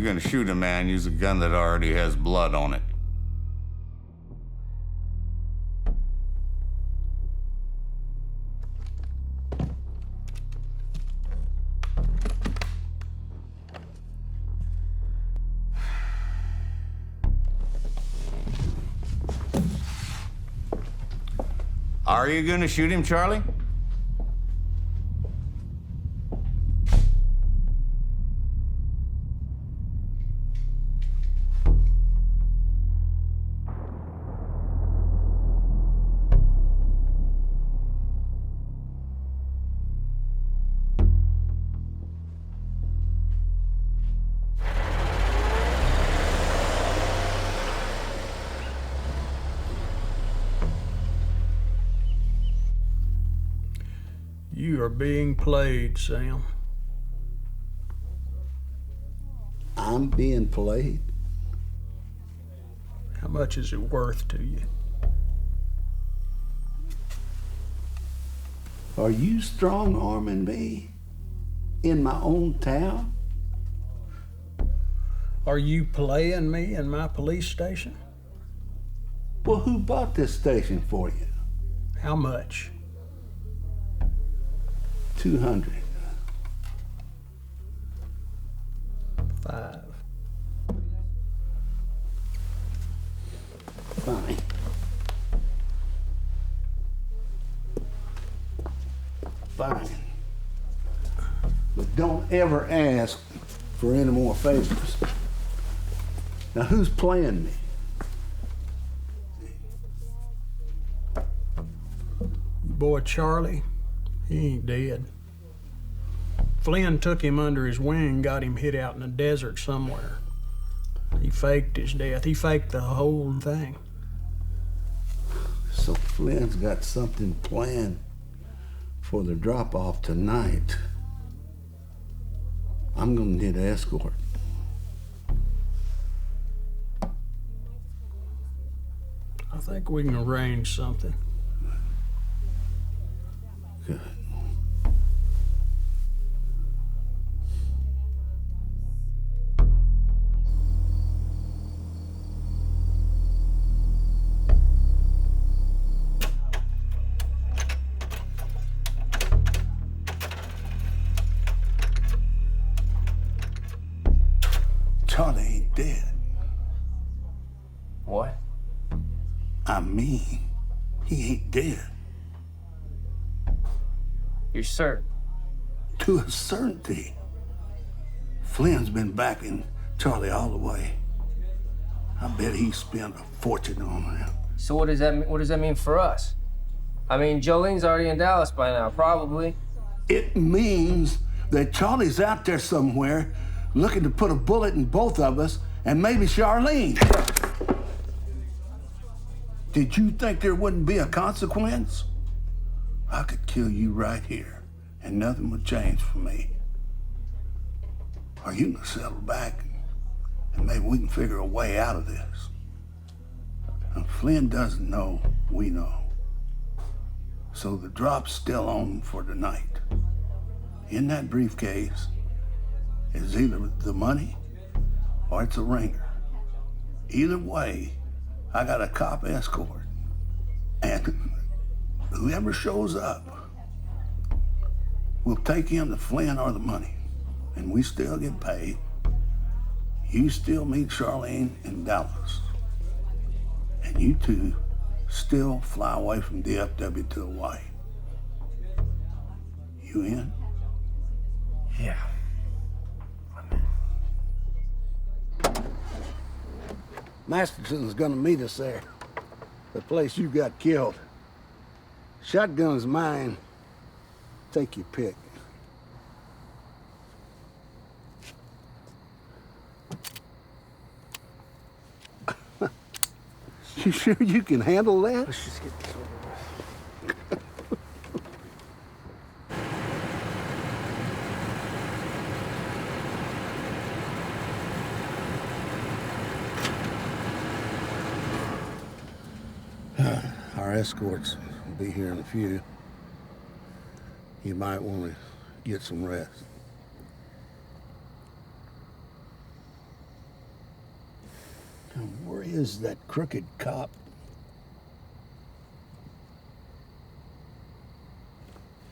you're gonna shoot a man, use a gun that already has blood on it. Are you gonna shoot him, Charlie? You are being played, Sam. I'm being played? How much is it worth to you? Are you strong-arming me in my own town? Are you playing me in my police station? Well, who bought this station for you? How much? 200. 5. Fine. Fine. But don't ever ask for any more favors. Now, who's playing me? Your boy Charlie, he ain't dead. Flynn took him under his wing, got him hid out in the desert somewhere. He faked his death. He faked the whole thing. So Flynn's got something planned for the drop-off tonight. I'm gonna need an escort. I think we can arrange something. Good. Charlie ain't dead. What? I mean, he ain't dead. You're certain? To a certainty. Flynn's been backing Charlie all the way. I bet he spent a fortune on him. So what does that mean for us? I mean, Jolene's already in Dallas by now, probably. It means that Charlie's out there somewhere looking to put a bullet in both of us and maybe Charlene. Did you think there wouldn't be a consequence? I could kill you right here and nothing would change for me. Or you can settle back and maybe we can figure a way out of this. And Flynn doesn't know, we know. So the drop's still on for tonight. In that briefcase is either the money or it's a ringer. Either way, I got a cop escort. And whoever shows up, we'll take him to Flynn or the money. And we still get paid. You still meet Charlene in Dallas. And you two still fly away from DFW to Hawaii. You in? Yeah. Masterson's gonna meet us there. The place you got killed. Shotgun's mine. Take your pick. You sure you can handle that? Let's just get this over with. Our escorts will be here in a few. You might want to get some rest. Where is that crooked cop?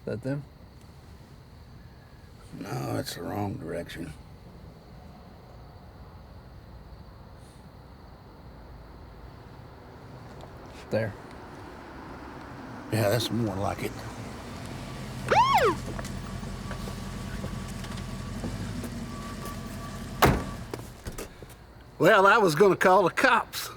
Is that them? No, it's the wrong direction. There. Yeah, that's more like it. Well, I was gonna call the cops.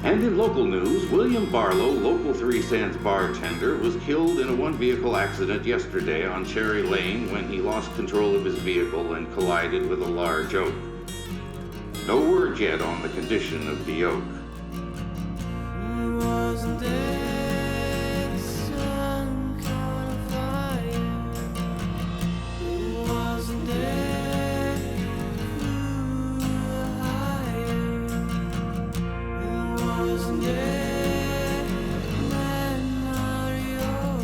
And in local news, William Barlow, local Three Sands bartender, was killed in a one-vehicle accident yesterday on Cherry Lane when he lost control of his vehicle and collided with a large oak. No word yet on the condition of the oak. Wasn't there some kind of fire? Wasn't there higher? Wasn't there that Mariola?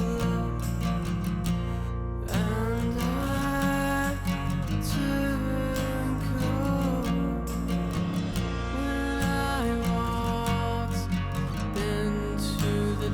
And I turned cold when I walked into the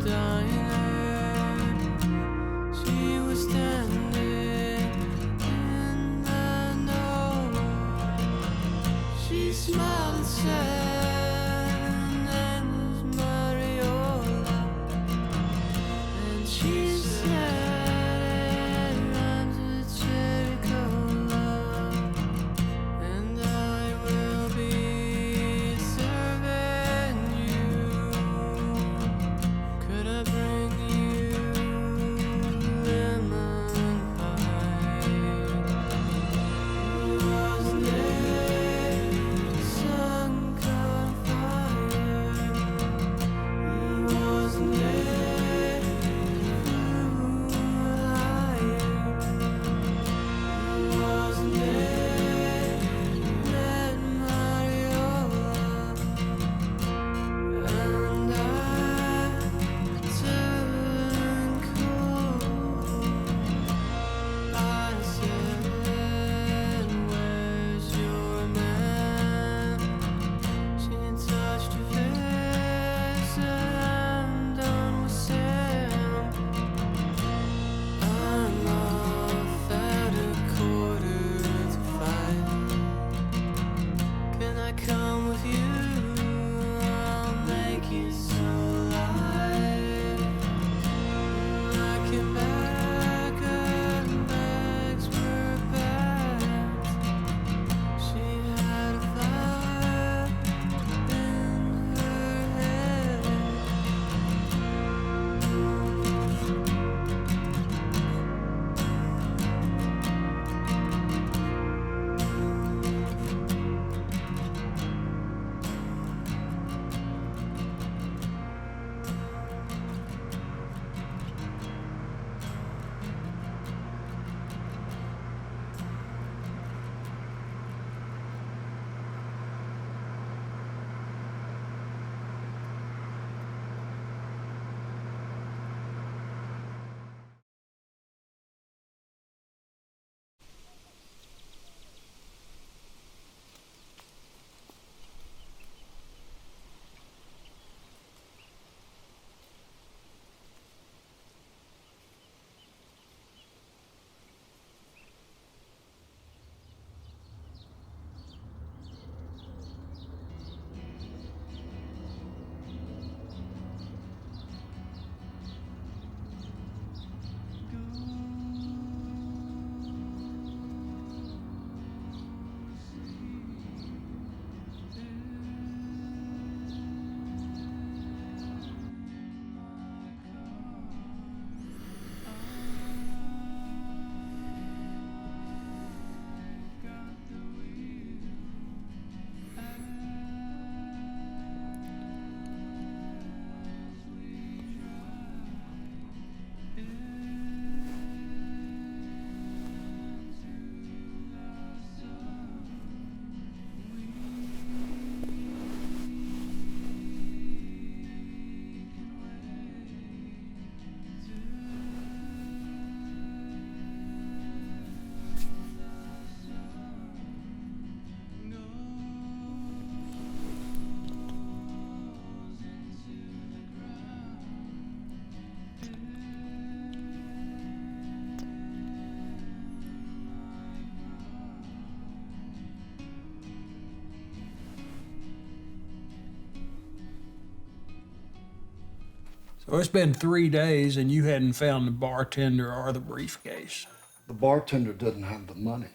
So it's been 3 days and you hadn't found the bartender or the briefcase. The bartender doesn't have the money.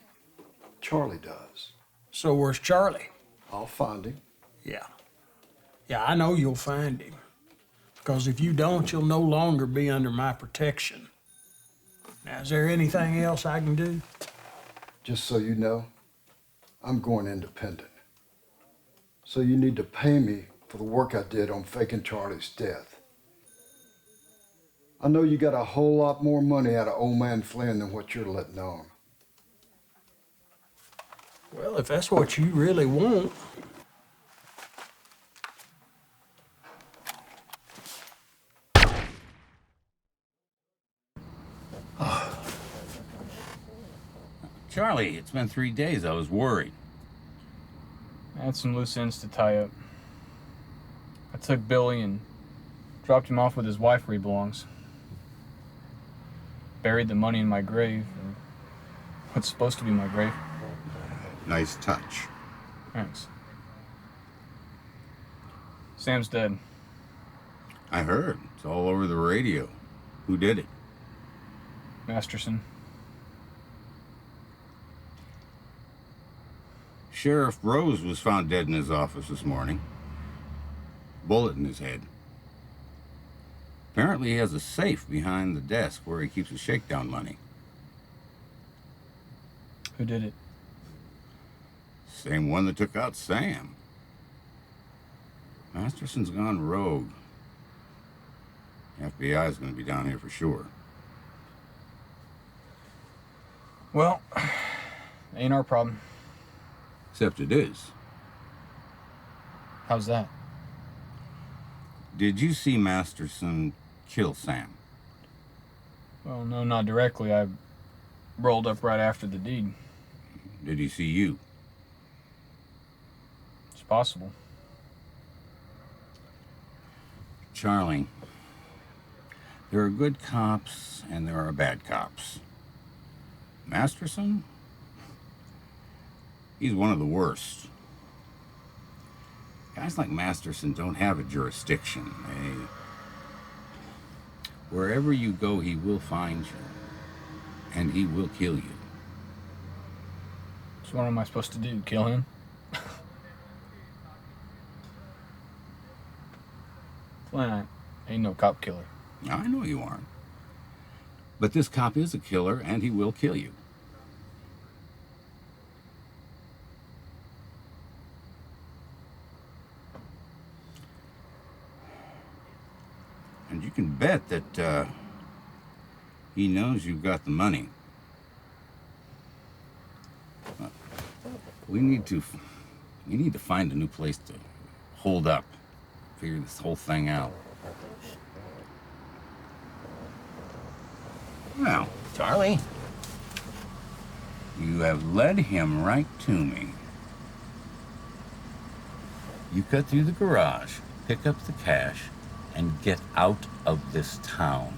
Charlie does. So where's Charlie? I'll find him. Yeah. Yeah, I know you'll find him. Because if you don't, you'll no longer be under my protection. Now, is there anything else I can do? Just so you know, I'm going independent. So you need to pay me for the work I did on faking Charlie's death. I know you got a whole lot more money out of old man Flynn than what you're letting on. Well, if that's what you really want. Charlie, it's been 3 days. I was worried. I had some loose ends to tie up. I took Billy and dropped him off with his wife where he belongs. Buried the money in my grave, or what's supposed to be my grave. Nice touch. Thanks. Sam's dead. I heard. It's all over the radio. Who did it? Masterson. Sheriff Rose was found dead in his office this morning. Bullet in his head. Apparently he has a safe behind the desk where he keeps his shakedown money. Who did it? Same one that took out Sam. Masterson's gone rogue. The FBI is going to be down here for sure. Well, ain't our problem. Except it is. How's that? Did you see Masterson kill Sam? Well, no, not directly. I rolled up right after the deed. Did he see you? It's possible. Charlie, there are good cops and there are bad cops. Masterson? He's one of the worst. Guys like Masterson don't have a jurisdiction. Wherever you go, he will find you. And he will kill you. So what am I supposed to do? Kill him? Flynn, I ain't no cop killer. I know you aren't. But this cop is a killer, and he will kill you. And you can bet that he knows you've got the money. We need to find a new place to hold up, figure this whole thing out. Well, Charlie, you have led him right to me. You cut through the garage, pick up the cash, and get out of this town.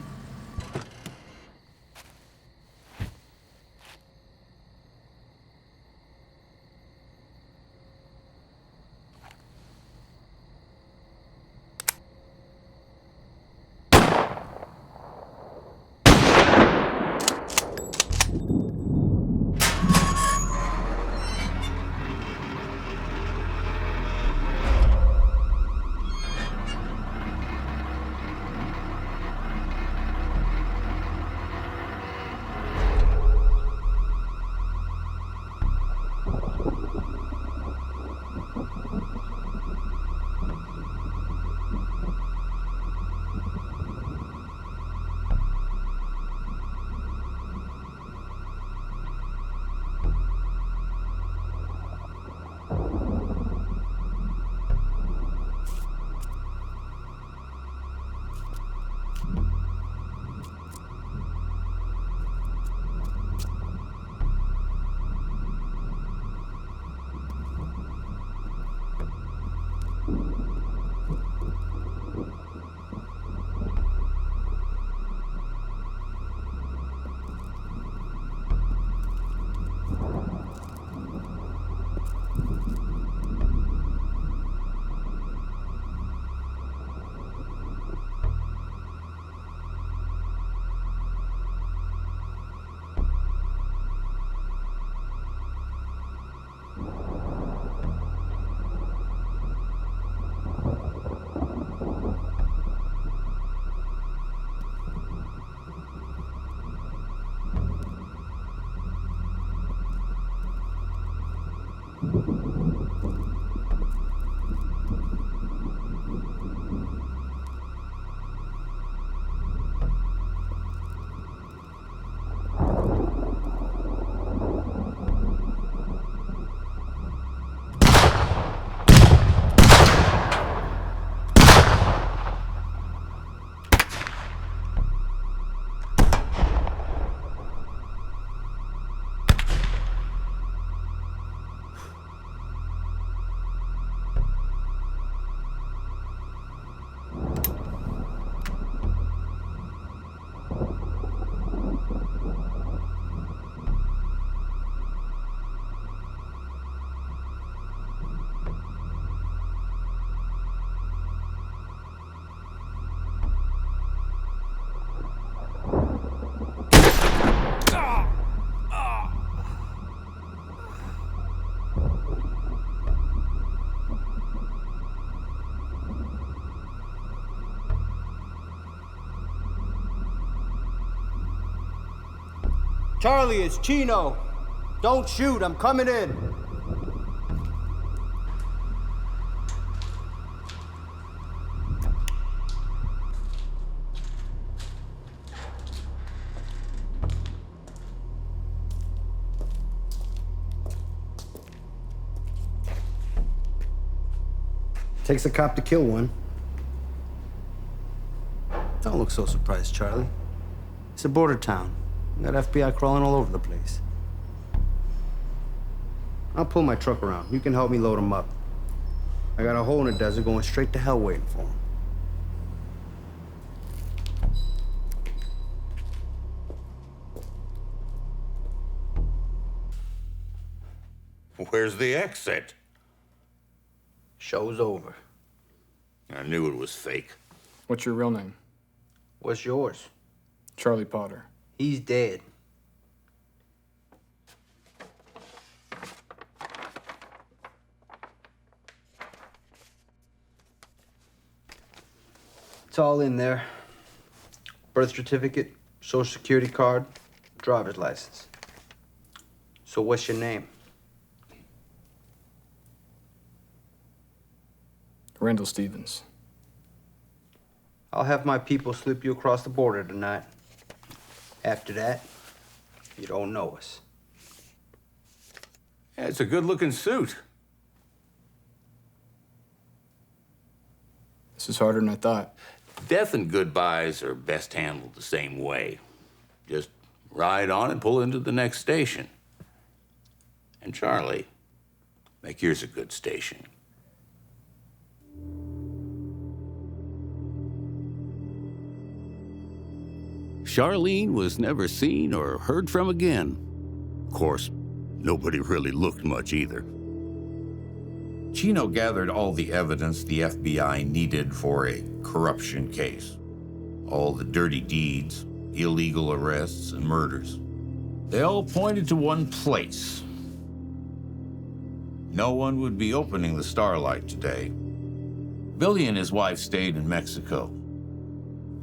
Charlie, it's Chino. Don't shoot, I'm coming in. Takes a cop to kill one. Don't look so surprised, Charlie. It's a border town. We got FBI crawling all over the place. I'll pull my truck around. You can help me load them up. I got a hole in the desert going straight to hell waiting for them. Where's the exit? Show's over. I knew it was fake. What's your real name? What's yours? Charlie Potter. He's dead. It's all in there. Birth certificate, social security card, driver's license. So what's your name? Randall Stevens. I'll have my people slip you across the border tonight. After that, you don't know us. Yeah, it's a good-looking suit. This is harder than I thought. Death and goodbyes are best handled the same way. Just ride on and pull into the next station. And Charlie, make yours a good station. Charlene was never seen or heard from again. Of course, nobody really looked much either. Chino gathered all the evidence the FBI needed for a corruption case. All the dirty deeds, illegal arrests, and murders. They all pointed to one place. No one would be opening the Starlight today. Billy and his wife stayed in Mexico.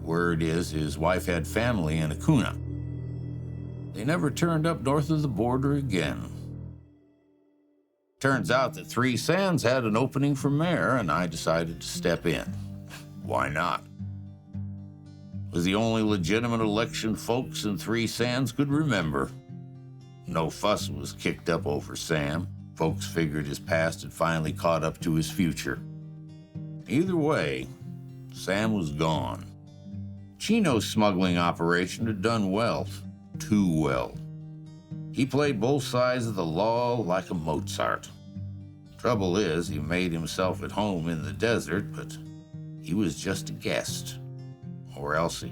Word is his wife had family in Acuna. They never turned up north of the border again. Turns out that Three Sands had an opening for mayor, and I decided to step in. Why not? It was the only legitimate election folks in Three Sands could remember. No fuss was kicked up over Sam. Folks figured his past had finally caught up to his future. Either way, Sam was gone. Chino's smuggling operation had done well, too well. He played both sides of the law like a Mozart. Trouble is, he made himself at home in the desert, but he was just a guest. Or else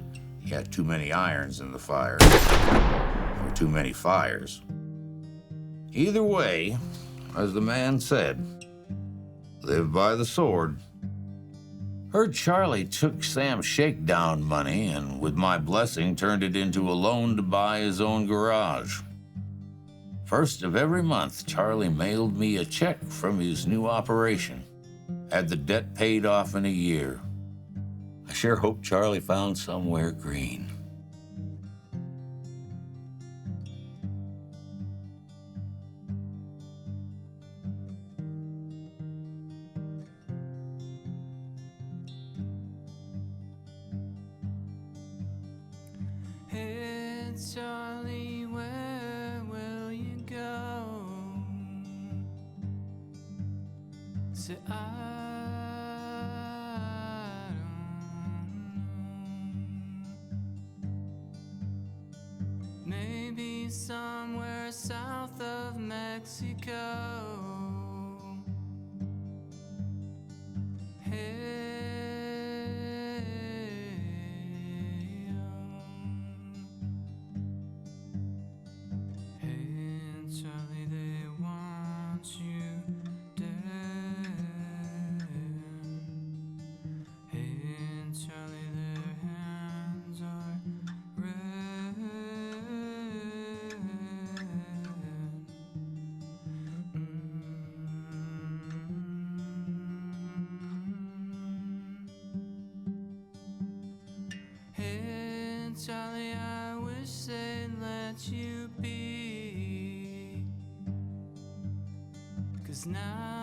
he had too many irons in the fire, or too many fires. Either way, as the man said, live by the sword. Heard Charlie took Sam's shakedown money and, with my blessing, turned it into a loan to buy his own garage. First of every month, Charlie mailed me a check from his new operation. Had the debt paid off in a year. I sure hope Charlie found somewhere green. Hey, Charlie, where will you go? Say, I don't know. Maybe somewhere south of Mexico. Charlie, they want you dead. Hey, Charlie, their hands are red. 'cause now